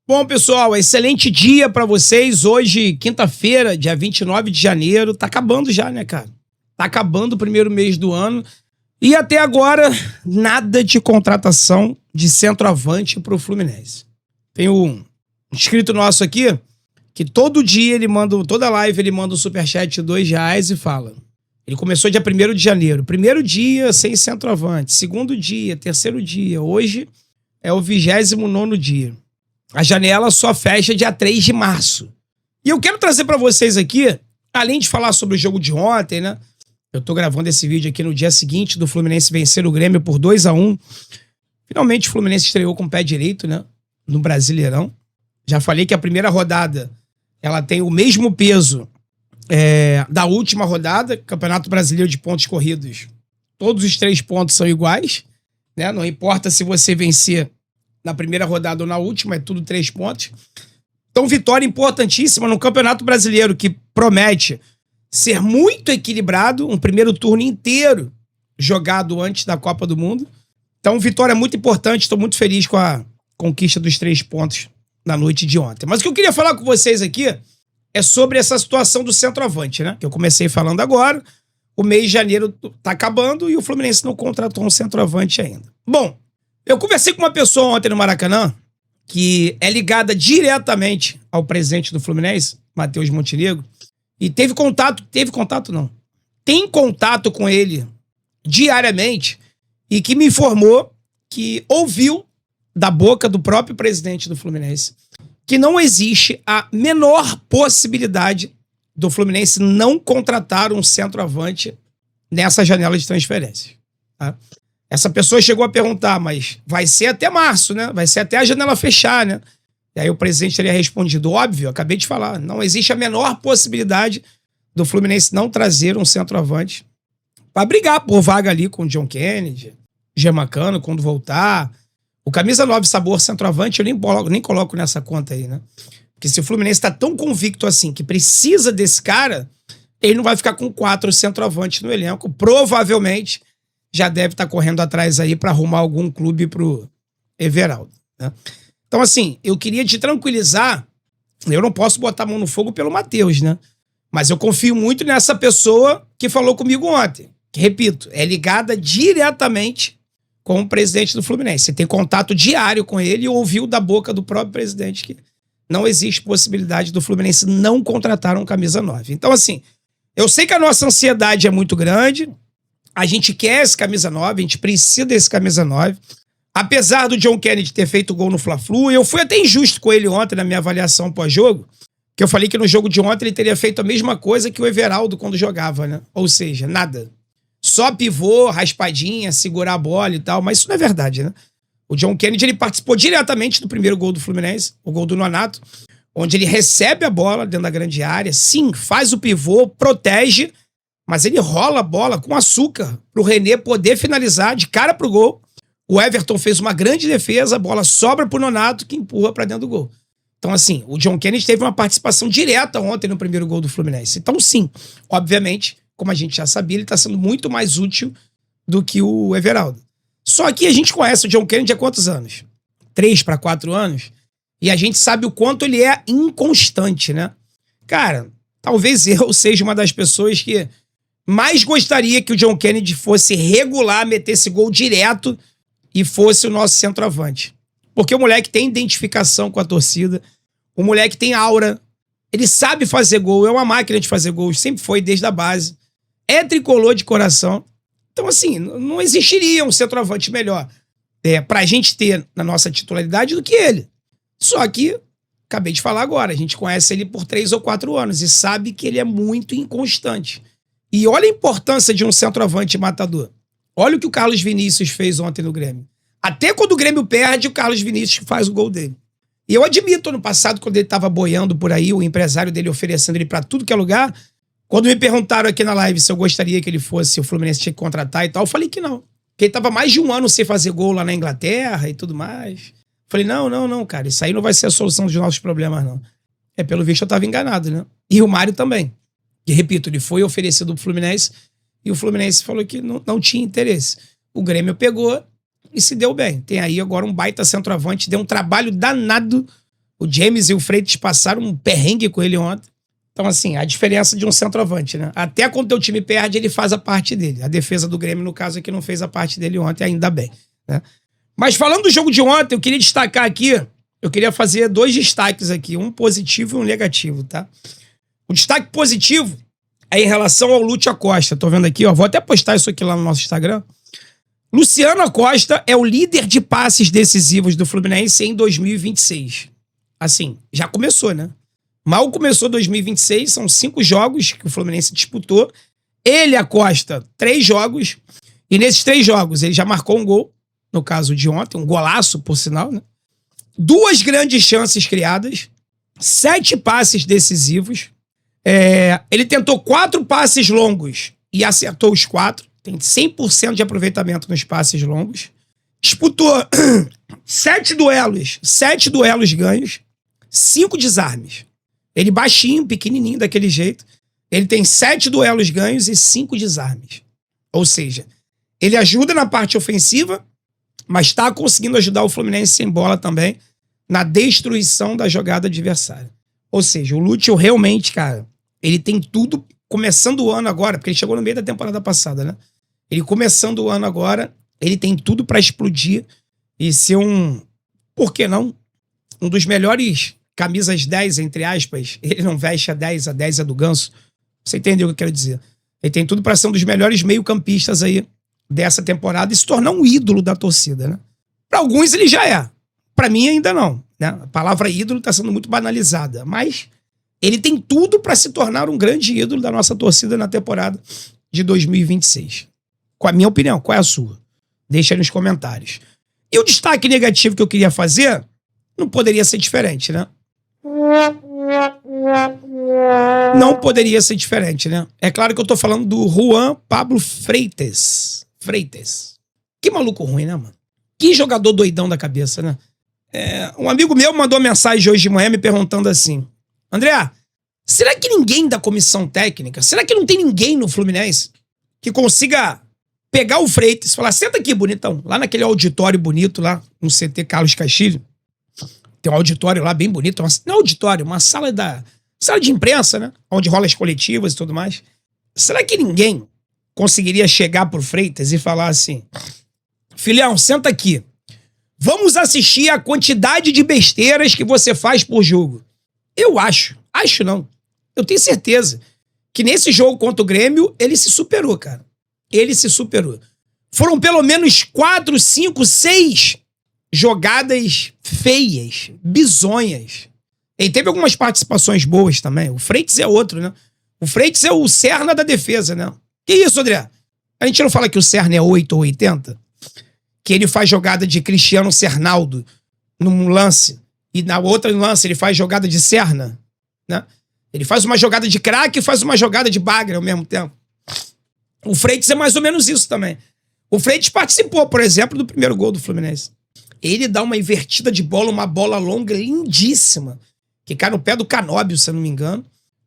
Bom, pessoal, excelente dia pra vocês. Hoje, quinta-feira, dia 29 de janeiro. Tá acabando já, né, cara? Tá acabando o primeiro mês do ano. E até agora, nada de contratação de centroavante pro Fluminense. Tem um inscrito nosso aqui que todo dia ele manda, toda live ele manda um superchat de R$2 e fala. Ele começou dia 1º de janeiro. Primeiro dia sem centroavante. Segundo dia, terceiro dia. Hoje é o 29º dia. A janela só fecha dia 3 de março. E eu quero trazer pra vocês aqui, além de falar sobre o jogo de ontem, né? Eu tô gravando esse vídeo aqui no dia seguinte do Fluminense vencer o Grêmio por 2-1. Finalmente o Fluminense estreou com o pé direito, né? No Brasileirão. Já falei que a primeira rodada, ela tem o mesmo peso da última rodada, Campeonato Brasileiro de Pontos Corridos. Todos os 3 pontos são iguais, né? Não importa se você vencer na primeira rodada ou na última, é tudo 3 pontos. Então, vitória importantíssima no Campeonato Brasileiro, que promete ser muito equilibrado, um primeiro turno inteiro jogado antes da Copa do Mundo. Então, vitória muito importante, estou muito feliz com a conquista dos 3 pontos na noite de ontem. Mas o que eu queria falar com vocês aqui é sobre essa situação do centroavante, né? Que eu comecei falando agora. O mês de janeiro tá acabando e o Fluminense não contratou um centroavante ainda. Bom, eu conversei com uma pessoa ontem no Maracanã que é ligada diretamente ao presidente do Fluminense, Matheus Montenegro, e tem contato com ele diariamente e que me informou que ouviu da boca do próprio presidente do Fluminense que não existe a menor possibilidade do Fluminense não contratar um centroavante nessa janela de transferência. Tá? Essa pessoa chegou a perguntar, mas vai ser até março, né? Vai ser até a janela fechar, né? E aí o presidente teria respondido, óbvio, acabei de falar, não existe a menor possibilidade do Fluminense não trazer um centroavante para brigar por vaga ali com o John Kennedy, Germacano, quando voltar. O camisa 9 sabor centroavante eu nem coloco nessa conta aí, né? Porque se o Fluminense tá tão convicto assim que precisa desse cara, ele não vai ficar com 4 centroavantes no elenco. Provavelmente já deve estar correndo atrás aí para arrumar algum clube pro Everaldo, né? Então, assim, eu queria te tranquilizar. Eu não posso botar a mão no fogo pelo Matheus, né? Mas eu confio muito nessa pessoa que falou comigo ontem. Que, repito, é ligada diretamente com o presidente do Fluminense. Você tem contato diário com ele e ouviu da boca do próprio presidente que não existe possibilidade do Fluminense não contratar um camisa 9. Então, assim, eu sei que a nossa ansiedade é muito grande. A gente quer esse camisa 9, a gente precisa desse camisa 9. Apesar do John Kennedy ter feito gol no Fla-Flu, eu fui até injusto com ele ontem na minha avaliação pós-jogo, que eu falei que no jogo de ontem ele teria feito a mesma coisa que o Everaldo quando jogava, né? Ou seja, nada. Só pivô, raspadinha, segurar a bola e tal, mas isso não é verdade, né? O John Kennedy, ele participou diretamente do primeiro gol do Fluminense, o gol do Nonato, onde ele recebe a bola dentro da grande área, sim, faz o pivô, protege, mas ele rola a bola com açúcar pro René poder finalizar de cara pro gol. O Everton fez uma grande defesa, a bola sobra pro Nonato que empurra pra dentro do gol. Então, assim, o John Kennedy teve uma participação direta ontem no primeiro gol do Fluminense. Então, sim, obviamente, como a gente já sabia, ele tá sendo muito mais útil do que o Everaldo. Só que a gente conhece o John Kennedy há quantos anos? 3 para 4 anos. E a gente sabe o quanto ele é inconstante, né? Cara, talvez eu seja uma das pessoas que mais gostaria que o John Kennedy fosse regular, metesse gol direto e fosse o nosso centroavante. Porque o moleque tem identificação com a torcida, o moleque tem aura, ele sabe fazer gol, é uma máquina de fazer gols, sempre foi desde a base, é tricolor de coração. Então, assim, não existiria um centroavante melhor pra gente ter na nossa titularidade do que ele. Só que, acabei de falar agora, a gente conhece ele por 3 ou 4 anos e sabe que ele é muito inconstante. E olha a importância de um centroavante matador. Olha o que o Carlos Vinícius fez ontem no Grêmio. Até quando o Grêmio perde, o Carlos Vinícius faz o gol dele. E eu admito, ano passado, quando ele estava boiando por aí, o empresário dele oferecendo ele para tudo que é lugar, quando me perguntaram aqui na live se eu gostaria que ele fosse, o Fluminense tinha que contratar e tal, eu falei que não. Porque ele estava mais de 1 ano sem fazer gol lá na Inglaterra e tudo mais. Falei, não, cara, isso aí não vai ser a solução dos nossos problemas, não. Pelo visto eu estava enganado, né? E o Mário também. Que, repito, ele foi oferecido pro Fluminense e o Fluminense falou que não tinha interesse. O Grêmio pegou e se deu bem. Tem aí agora um baita centroavante, deu um trabalho danado O James e o Freitas passaram um perrengue com ele ontem. Então, assim, a diferença de um centroavante, né? Até quando o teu time perde, ele faz a parte dele. A defesa do Grêmio, no caso, é que não fez a parte dele ontem, ainda bem, né? Mas falando do jogo de ontem, eu queria destacar aqui, eu queria fazer 2 destaques aqui, um positivo e um negativo, tá? O destaque positivo é em relação ao Lúcio Acosta. Tô vendo aqui, ó, vou até postar isso aqui lá no nosso Instagram. Luciano Acosta é o líder de passes decisivos do Fluminense em 2026. Assim, já começou, né? Mal começou 2026, são 5 jogos que o Fluminense disputou. Ele, Acosta, 3 jogos. E nesses 3 jogos, ele já marcou um gol, no caso de ontem, um golaço, por sinal, né? 2 grandes chances criadas, 7 passes decisivos. Ele tentou 4 passes longos e acertou os 4. Tem 100% de aproveitamento nos passes longos. Disputou 7 duelos ganhos, 5 desarmes. Ele baixinho, pequenininho, daquele jeito. Ele tem 7 duelos ganhos e 5 desarmes. Ou seja, ele ajuda na parte ofensiva, mas está conseguindo ajudar o Fluminense sem bola também na destruição da jogada adversária. Ou seja, o Lúcio realmente, cara, ele tem tudo, começando o ano agora, porque ele chegou no meio da temporada passada, né? Ele começando o ano agora, ele tem tudo para explodir e ser por que não? Um dos melhores camisas 10, entre aspas. Ele não veste a 10 é do Ganso. Você entendeu o que eu quero dizer? Ele tem tudo para ser um dos melhores meio-campistas aí dessa temporada e se tornar um ídolo da torcida, né? Para alguns ele já é. Para mim ainda não, né? A palavra ídolo está sendo muito banalizada, mas ele tem tudo para se tornar um grande ídolo da nossa torcida na temporada de 2026. Com a minha opinião, qual é a sua? Deixa aí nos comentários. E o destaque negativo que eu queria fazer não poderia ser diferente, né? Não poderia ser diferente, né? É claro que eu tô falando do Juan Pablo Freitas. Que maluco ruim, né, mano? Que jogador doidão da cabeça, né? Um amigo meu mandou mensagem hoje de manhã me perguntando assim: André, será que ninguém da comissão técnica, será que não tem ninguém no Fluminense que consiga pegar o Freitas e falar, senta aqui, bonitão, lá naquele auditório bonito lá, no CT Carlos Castilho, tem um auditório lá bem bonito, não é auditório, uma sala de imprensa, né, onde rola as coletivas e tudo mais. Será que ninguém conseguiria chegar pro Freitas e falar assim, filhão, senta aqui, vamos assistir a quantidade de besteiras que você faz por jogo? Eu acho não, eu tenho certeza que nesse jogo contra o Grêmio, ele se superou, cara. Ele se superou. Foram pelo menos 4, 5, 6 jogadas feias, bizonhas. Ele teve algumas participações boas também. O Freitas é outro, né? O Freitas é o Serna da defesa, né? Que isso, André? A gente não fala que o Serna é 8 ou 80? Que ele faz jogada de Cristiano Cernaldo num lance e na outra lance ele faz jogada de Serna, né? Ele faz uma jogada de craque e faz uma jogada de bagre ao mesmo tempo. O Freitas é mais ou menos isso também. O Freitas participou, por exemplo, do primeiro gol do Fluminense. Ele dá uma invertida de bola, uma bola longa lindíssima, que cai no pé do Canóbio, se eu não me engano.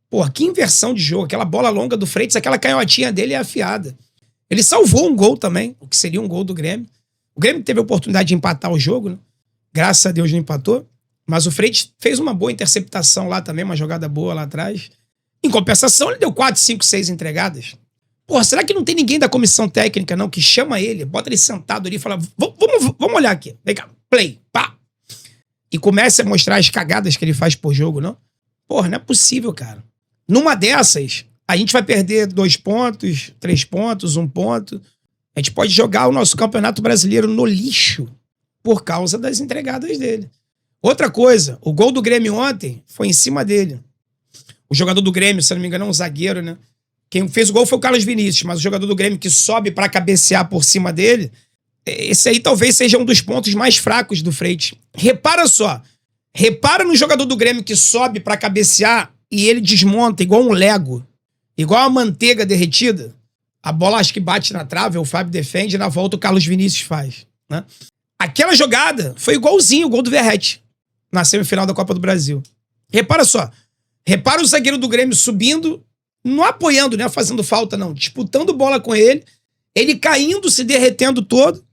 Pô, que inversão de jogo. Aquela bola longa do Freitas, aquela canhotinha dele é afiada. Ele salvou um gol também, o que seria um gol do Grêmio. O Grêmio teve a oportunidade de empatar o jogo, né? Graças a Deus não empatou. Mas o Freitas fez uma boa interceptação lá também, uma jogada boa lá atrás. Em compensação, ele deu 4, 5, 6 entregadas. Pô, será que não tem ninguém da comissão técnica, não, que chama ele, bota ele sentado ali e fala, vamos olhar aqui, vem cá, play, pá. E começa a mostrar as cagadas que ele faz por jogo, não? Porra, não é possível, cara. Numa dessas, a gente vai perder 2 pontos, 3 pontos, 1 ponto. A gente pode jogar o nosso Campeonato Brasileiro no lixo por causa das entregadas dele. Outra coisa, o gol do Grêmio ontem foi em cima dele. O jogador do Grêmio, se não me engano, é um zagueiro, né? Quem fez o gol foi o Carlos Vinícius, mas o jogador do Grêmio que sobe pra cabecear por cima dele, esse aí talvez seja um dos pontos mais fracos do Freitas. Repara só, repara no jogador do Grêmio que sobe pra cabecear e ele desmonta igual um Lego, igual uma manteiga derretida. A bola acho que bate na trave, o Fábio defende e na volta o Carlos Vinícius faz, né? Aquela jogada foi igualzinho o gol do Verratti na semifinal da Copa do Brasil. Repara só, repara o zagueiro do Grêmio subindo, não apoiando, né, fazendo falta não, disputando bola com ele caindo, se derretendo todo,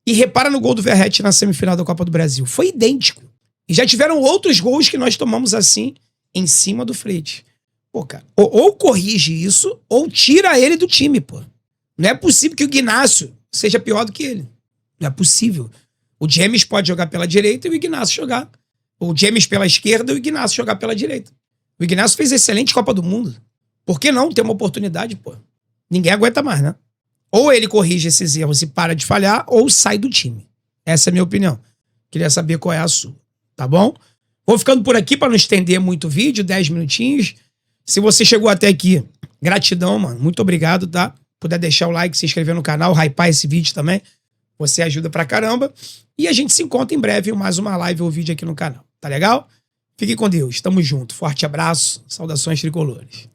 e repara no gol do Verratti na semifinal da Copa do Brasil. Foi idêntico. E já tiveram outros gols que nós tomamos assim, em cima do Freitas. Pô, cara, ou corrige isso, ou tira ele do time, pô. Não é possível que o Ignacio seja pior do que ele. Não é possível. O James pode jogar pela direita e o Ignacio jogar. O James pela esquerda e o Ignacio jogar pela direita. O Ignacio fez excelente Copa do Mundo. Por que não ter uma oportunidade, pô? Ninguém aguenta mais, né? Ou ele corrige esses erros e para de falhar, ou sai do time. Essa é a minha opinião. Queria saber qual é a sua, tá bom? Vou ficando por aqui para não estender muito o vídeo, 10 minutinhos. Se você chegou até aqui, gratidão, mano. Muito obrigado, tá? Puder deixar o like, se inscrever no canal, hypar esse vídeo também. Você ajuda pra caramba. E a gente se encontra em breve em mais uma live ou vídeo aqui no canal. Tá legal? Fique com Deus. Tamo junto. Forte abraço. Saudações tricolores.